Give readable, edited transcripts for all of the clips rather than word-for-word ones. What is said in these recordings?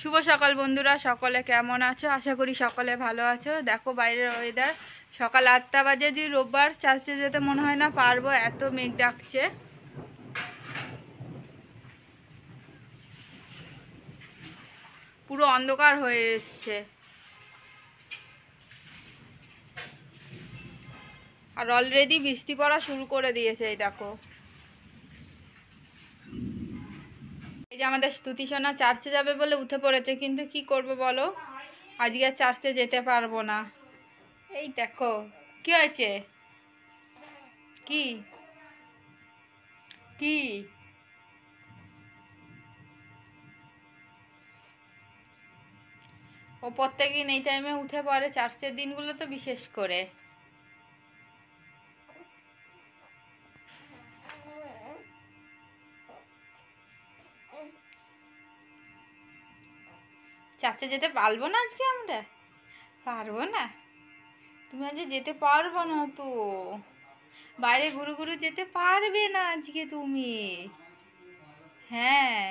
শুভ সকাল বন্ধুরা, সকলে কেমন আছো? আশা করি সকলে ভালো আছো। দেখো বাইরের ওয়েদার, সকাল 8টা বাজে। যে রোববার চার্চে যেতে মনে হয় না পারবো, এত মেঘ ডাকছে। পুরো অন্ধকার হয়ে এসছে, আর অলরেডি বৃষ্টি পড়া শুরু করে দিয়েছে। এই দেখো, এই যে আমাদের স্তুতি সোনা চার্চে যাবে বলে উঠে পড়েছে, কিন্তু কি করবে বলো, আজকে চার্চে যেতে পারবো না। এই দেখো, কি হয়েছে? কি কি ও প্রত্যেকদিন এই টাইমে উঠে পড়ে, চার্চের দিনগুলো তো বিশেষ করে। চার্চে যেতে পারবো না আজকে, আমরা পারবো না। তুমি আজকে যেতে পারবো না তো, বাইরে ঘুরু ঘুরু যেতে পারবে না আজকে তুমি। হ্যাঁ,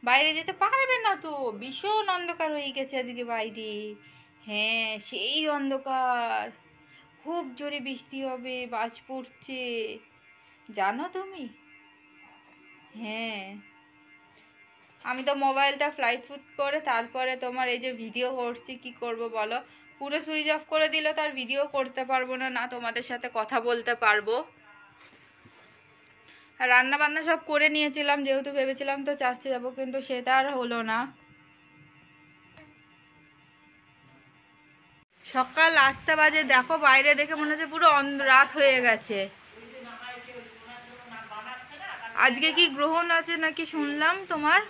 বাইরে যেতে পারবে না তো, ভীষণ অন্ধকার হয়ে গেছে আজকে বাইরে। হ্যাঁ, সেই অন্ধকার, খুব জোরে বৃষ্টি হবে, বাজ পড়ছে, জানো তুমি? হ্যাঁ, আমি তো মোবাইলটা ফ্লাইট ফুট করে তারপরে তোমার এই যে ভিডিও করছি। কি করব বলো, পুরো সুইচ অফ করে দিলে তার ভিডিও করতে পারবো না, না তোমাদের সাথে কথা বলতে পারবো। আর রান্না বান্না সব করে নিয়েছিলাম, যেহেতু ভেবেছিলাম তো চার্চে যাবো, কিন্তু সেটা আর হলো না। সকাল 8টা বাজে, দেখো বাইরে দেখে মনে হচ্ছে পুরো রাত হয়ে গেছে। আজকে কি গ্রহণ আছে নাকি শুনলাম তোমার?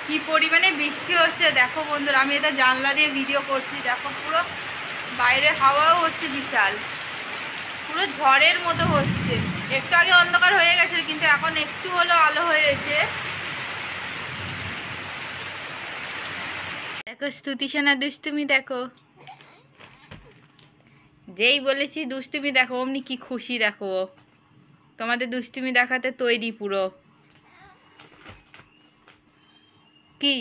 কি পরিমাণে বৃষ্টি হচ্ছে দেখো বন্ধুরা, আমি এটা জানলা দিয়ে ভিডিও করছি। দেখো পুরো বাইরে হাওয়াও হচ্ছে বিশাল, পুরো ঝড়ের মতো হচ্ছে। একটু আগে অন্ধকার হয়ে গেছে, কিন্তু এখন একটু হলো আলো হয়েছে। দেখো স্তুতি সোনা দুষ্টুমি দেখো, যেই বলেছি দুষ্টুমি দেখো অমনি কি খুশি দেখো, তোমাদের দুষ্টুমি দেখাতে তৈরি পুরো। কি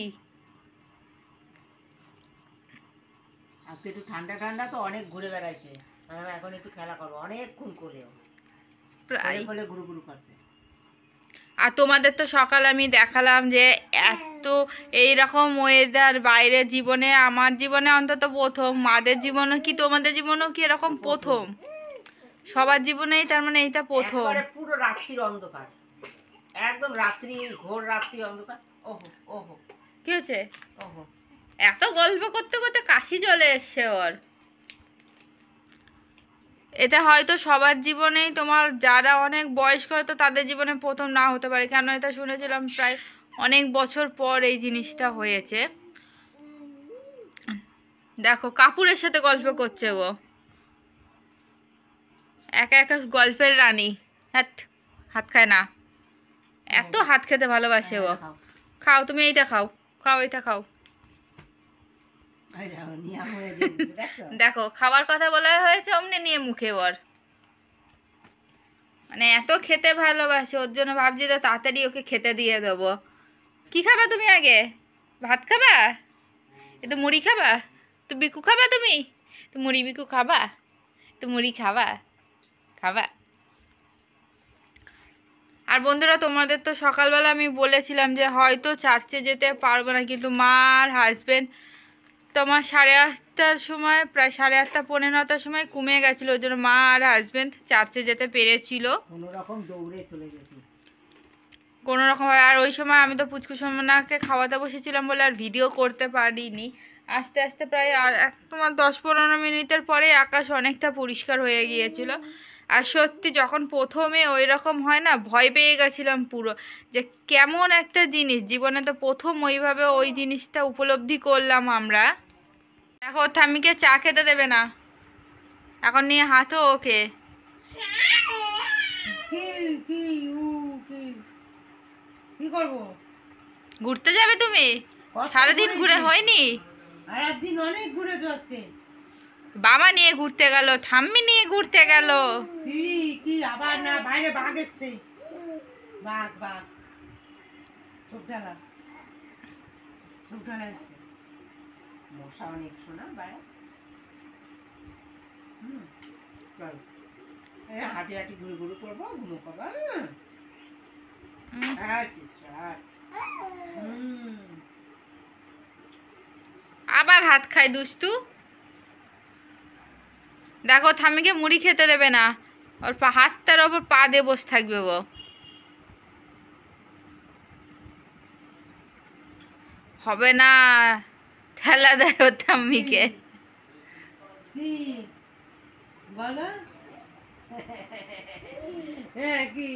আজকে একটু ঠান্ডা ঠান্ডা তো, অনেক ঘুরে বেড়াইছে। এখন একটু খেলা করবো, অনেকক্ষণ কোলেও প্রায়। কোলে ঘুরু ঘুরু করছে। আর তোমাদের তো সকাল আমি দেখালাম যে এত এইরকম ওয়েদার বাইরে জীবনে, আমার জীবনে অন্তত প্রথম, মাদের জীবনে কি তোমাদের জীবনেও কি এরকম প্রথম? সবার জীবনেই তার মানে এইটা প্রথম। একবারে পুরো রাত্রির অন্ধকার, একদম রাত্রি, ঘোর রাত্রি অন্ধকার। ওহো ওহো, কি হয়েছে? ওহো, এত গল্প করতে করতে কাশি চলে এসছে ওর। এটা হয়তো সবার জীবনেই, তোমার যারা অনেক বয়স্ক হয়তো তাদের জীবনে প্রথম না হতে পারে, কেন এটা শুনেছিলাম প্রায় অনেক বছর পর এই জিনিসটা হয়েছে। দেখো কাপুরের সাথে গল্প করছে ও, একা একা গল্পের রানী। হাত হাত খায় না, এত হাত খেতে ভালোবাসে ও। খাও তুমি, এইটা খাও, খাও এইটা খাও। দেখো খাবার কথা বলা হয়েছে অমনি নিয়ে মুখে ওর, মানে এত খেতে ভালোবাসে, ওর জন্য ভাবছি তো তাড়াতাড়ি ওকে খেতে দিয়ে দেবো। কি খাবা তুমি আগে? ভাত খাবা? এ তো মুড়ি খাবা? তো বিকু খাবা তুমি? তো মুড়ি বিকু খাবা? তো মুড়ি খাবা? খাবা? আর বন্ধুরা তোমাদের তো সকালবেলা আমি বলেছিলাম যে হয়তো চার্চে যেতে পারবো না, কিন্তু মা আর হাজবেন্ড তোমার 8:30টার সময়, প্রায় 8:30 পৌনে 9টার সময় কমে গেছিলো, ওই জন্য মা আর হাজবেন্ড চার্চে যেতে পেরেছিল কোনো রকম দৌড়ে চলে গেছি কোনো রকম। আর ওই সময় আমি তো পুচকু সোনাকে খাওয়াতে বসেছিলাম বলে আর ভিডিও করতে পারিনি। আস্তে আস্তে প্রায় তোমার 10-15 মিনিটের পরে আকাশ অনেকটা পরিষ্কার হয়ে গিয়েছিল। আর সত্যি যখন প্রথমে ওই রকম হয় না, ভয় পেয়ে গেছিলাম পুরো, যে কেমন একটা জিনিস, জীবনে তো প্রথম ওইভাবে ওই জিনিসটা উপলব্ধি করলাম আমরা। দেখো থামিকে চা খেতে দেবে না, এখন নিয়ে হাঁটো ওকে। কি করবো? ঘুরতে যাবে তুমি? সারাদিন ঘুরে হয়নি? সারাদিন অনেক ঘুরেছো আজকে। বাবা নিয়ে ঘুরতে গেল, ঠাম্মি নিয়ে ঘুরতে গেল। কি কি আবার না, বাইরে বাঘ এসছে, বাঘ বাঘ। চোখ ঢালা, চোখ ঢালা এসছে। মশা অনেক শোনা বাইরে। চল হাঁটি হাঁটি ঘুরে ঘুরে করবো, ঘুমো করবো। আবার হাত খায় দুষ্টু। দেখো থামিকে মুড়ি খেতে দেবে না, ওর হাতটার ওপর পা দিয়ে বসে থাকবে ও। হবে না, ঠেলা দেয় ওর থাম্মিকে। কি বলো? হ্যাঁ কি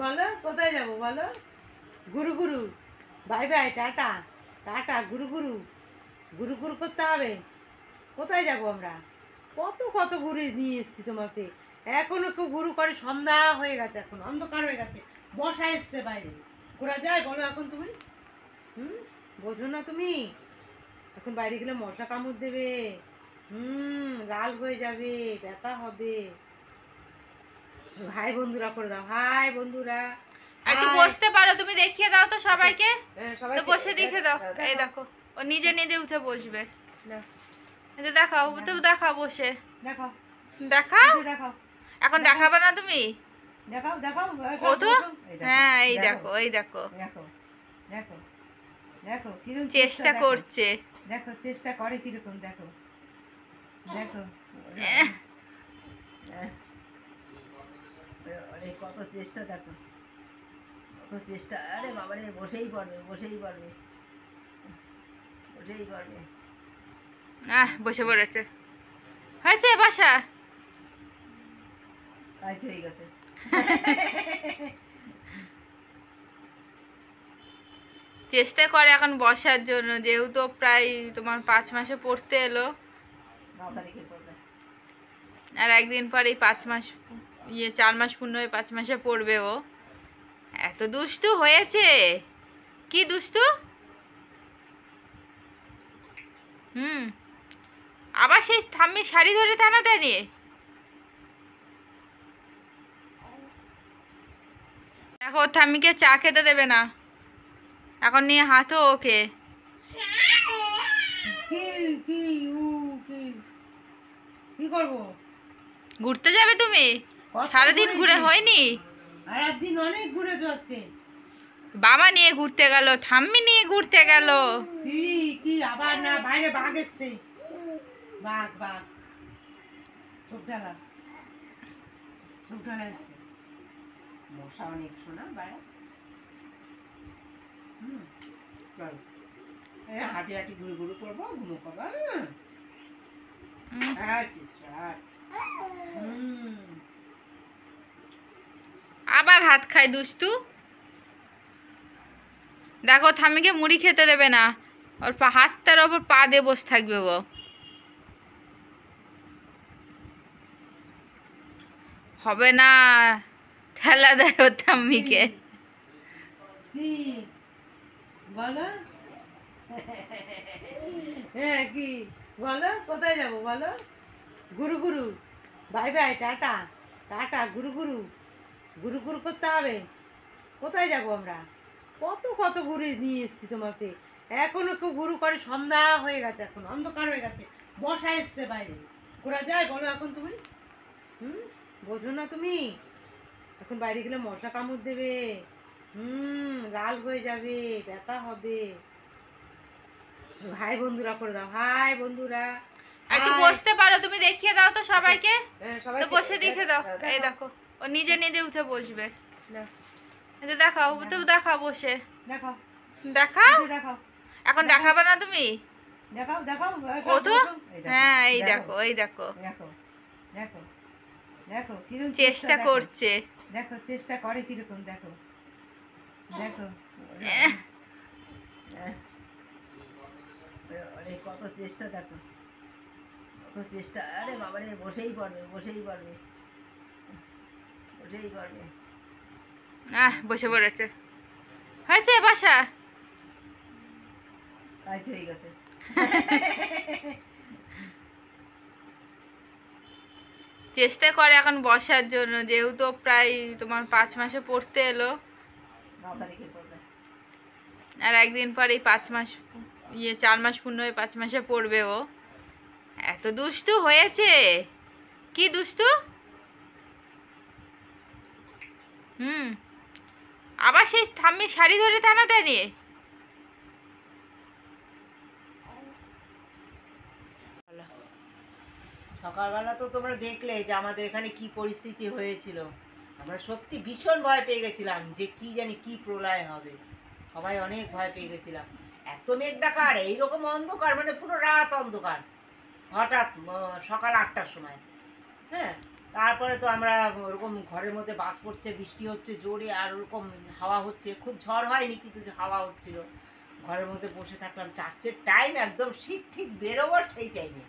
বলো? কোথায় যাবো বলো? গুরু গুরু, বাই বাই, টাটা টাটা, গুরু গুরু, গুরু গুরু করতে হবে। কোথায় যাবো আমরা? কত কত ঘুরে নিয়ে এসছি তোমাকে, এখনো কেউ গুরু করে? সন্ধ্যা হয়ে গেছে, এখন অন্ধকার হয়ে গেছে, বসা এসছে বাইরে। ঘোরা যায় বলো এখন তুমি? বোঝো না তুমি? এখন বাইরে গেলে মশা কামড় দেবে, লাল হয়ে যাবে, ব্যথা হবে। হাই বন্ধুরা করে দাও, হাই বন্ধুরা। একটু হাই। বসতে পারো তুমি, দেখিয়ে দাও তো সবাইকে। হ্যাঁ, তো সবাইকে বসে দেখে দাও, দেখো। এই দেখো ও নিজে নিজে উঠে বসবে। নাও, এই তো দেখাও, তো দেখাও বসে, দেখাও দেখাও। এই দেখাও, এখন দেখাবে না তুমি? দেখাও দেখাও। ও তো এই দেখো, হ্যাঁ, এই দেখো, দেখো, এই দেখো দেখো দেখো দেখো কিরকম চেষ্টা দেখো। করছে। দেখো চেষ্টা করে কিরকম, দেখো দেখো। আরে কত চেষ্টা, দেখো কত চেষ্টা। আরে বাবারে, বসেই পড়বে, বসেই পড়বে, বসেই পড়বে। বসে পড়েছে। হয়েছে বাসা। আজ হয়ে গেছে। চেষ্টা করে এখন বসার জন্য, যেহেতু প্রায় তোমার 5 মাসে পড়তে এলো, 9 তারিখে পড়বে। আর একদিন পরেই 5 মাস 4 মাস পূর্ণ হয়ে 5 মাসে পড়বে ও। এত দুষ্টু হয়েছে, কি দুষ্টু। আবার সেই থাম্মি শাড়ি ধরে টানাটানি। দেখো ওর থাম্মিকে চা খেতে দেবে না, এখন নিয়ে হাতও ওকে। কি কি কি করবো? ঘুরতে যাবে তুমি? সারাদিন ঘুরে হয়নি? আর একদিন অনেক ঘুরেছো আজকে। বাবা নিয়ে ঘুরতে গেল, থাম্মি নিয়ে ঘুরতে গেল। কি কি আবার না, বাইরে বাঘ এসছে, বাঘ বাঘ। চোখ ঢালা, চোখ ঢালা এসছে। মশা অনেক শোনা বাইরে। চল হাঁটি হাঁটি ঘুরে ঘুরে করবো, ঘুমো করবো। আবার হাত খায় দুষ্টু। দেখো থামিকে মুড়ি খেতে দেবে না, ওর হাতটার ওপর পা দিয়ে বসে থাকবে ও। হবে না, ঠেলা দেয় ওর থাম্মিকে। কি বলো? হ্যাঁ কি বলো? কোথায় যাবো বলো? গুরু গুরু, বাই বাই, টাটা টাটা, গুরু গুরু, গুরু গুরু করতে হবে। কোথায় যাবো আমরা? কত কত ঘুরে নিয়ে এসছি তোমাকে, এখনো কেউ গুরু করে? সন্ধ্যা হয়ে গেছে, এখন অন্ধকার হয়ে গেছে, বসা এসছে বাইরে। ঘোরা যায় বলো এখন তুমি? বোঝো না তুমি? এখন বাইরে গেলে মশা কামড় দেবে, লাল হয়ে যাবে, ব্যথা হবে। হাই বন্ধুরা করে দাও, হাই বন্ধুরা। একটু হাই। বসতে পারো তুমি, দেখিয়ে দাও তো সবাইকে। হ্যাঁ, তো সবাইকে বসে দেখে দাও, এই দেখো ও নিজে নিজে উঠে বসবে। এই তো দেখাও, তো দেখাও বসে, দেখাও দেখাও। দেখাও এখন দেখাবে না তুমি? দেখাও দেখাও। ও তো হ্যাঁ, এই দেখো, এই দেখো দেখো দেখো দেখো কিরকম চেষ্টা করছে। দেখো চেষ্টা করে কিরকম, দেখো দেখো। আরে কত চেষ্টা, দেখো কত চেষ্টা। আরে বাবারে, বসেই পড়বে, বসেই পড়বে, বসেই পড়বে। বসে পড়েছে। হয়েছে বাসা। কাজ হয়ে গেছে। চেষ্টা করে এখন বসার জন্য, যেহেতু প্রায় তোমার 5 মাসে পড়তে এলো, 9 তারিখে পড়বে। আর একদিন পরেই 5 মাস, 4 মাস পূর্ণ হয়ে 5 মাসে পড়বে ও। এত দুষ্টু হয়েছে। কি দুষ্টু? হুম। আবার সেই থাম্মি শাড়ি ধরে টানাটানি। সকালবেলা তো তোমরা দেখলে যে আমাদের এখানে কি পরিস্থিতি হয়েছিল। আমরা সত্যি ভীষণ ভয় পেয়ে গেছিলাম যে কি জানি কি প্রলয় হবে। সবাই অনেক ভয় পেয়ে গেছিলাম। এত মেঘ ডাকা আর এইরকম অন্ধকার, মানে পুরো রাত অন্ধকার। হঠাৎ সকাল 8টার সময়, হ্যাঁ, তারপরে তো আমরা ওরকম ঘরের মধ্যে বাস পড়ছে, বৃষ্টি হচ্ছে জোরে, আর ওরকম হাওয়া হচ্ছে, খুব ঝড় হয়নি কিন্তু যে হাওয়া হচ্ছিল। ঘরের মধ্যে বসে থাকলাম, চার্চের টাইম একদম ঠিক ঠিক বেরোবার সেই টাইমে।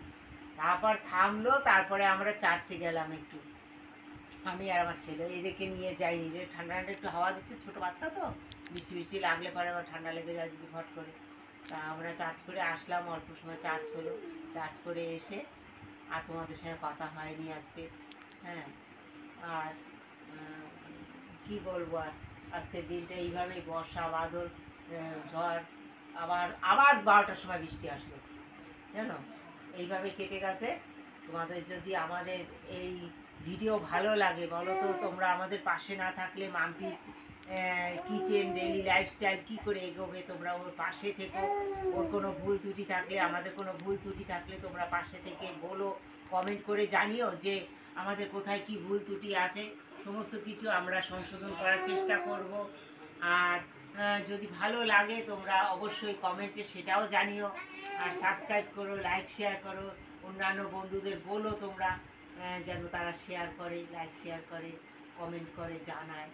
তারপর থামলো, তারপরে আমরা চার্চে গেলাম একটু, আমি আর আমার ছেলে এদেরকে নিয়ে যাই। যে ঠান্ডা ঠান্ডা একটু হাওয়া দিচ্ছে, ছোট বাচ্চা তো, বৃষ্টি বৃষ্টি লাগলে পরে আবার ঠান্ডা লেগে যায় যদি ঘট করে। তা আমরা চার্জ করে আসলাম, অল্প সময় চার্জ হলো। চার্জ করে এসে আর তোমাদের সঙ্গে কথা হয়নি আজকে, হ্যাঁ। আর কি বলবো, আর আজকের দিনটা এইভাবেই বর্ষা বাদল ঝড়, আবার আবার 12টার সময় বৃষ্টি আসলো, জানো, এইভাবে কেটে গেছে। তোমাদের যদি আমাদের এই ভিডিও ভালো লাগে বলো তো, তোমরা আমাদের পাশে না থাকলে মাম্পি কিচেন ডেইলি লাইফস্টাইল কি করে এগোবে, তোমরা ওর পাশে থেকো। ওর কোনো ভুল ত্রুটি থাকলে, আমাদের কোনো ভুল ত্রুটি থাকলে তোমরা পাশে থেকে বলো, কমেন্ট করে জানিও যে আমাদের কোথায় কি ভুল ত্রুটি আছে। সমস্ত কিছু আমরা সংশোধন করার চেষ্টা করব। আর যদি ভালো লাগে তোমরা অবশ্যই কমেন্টে সেটাও জানিও। আর সাবস্ক্রাইব করো, লাইক শেয়ার করো, অন্যান্য বন্ধুদের বলো তোমরা যেন তারা শেয়ার করে, লাইক শেয়ার করে, কমেন্ট করে, জানায়।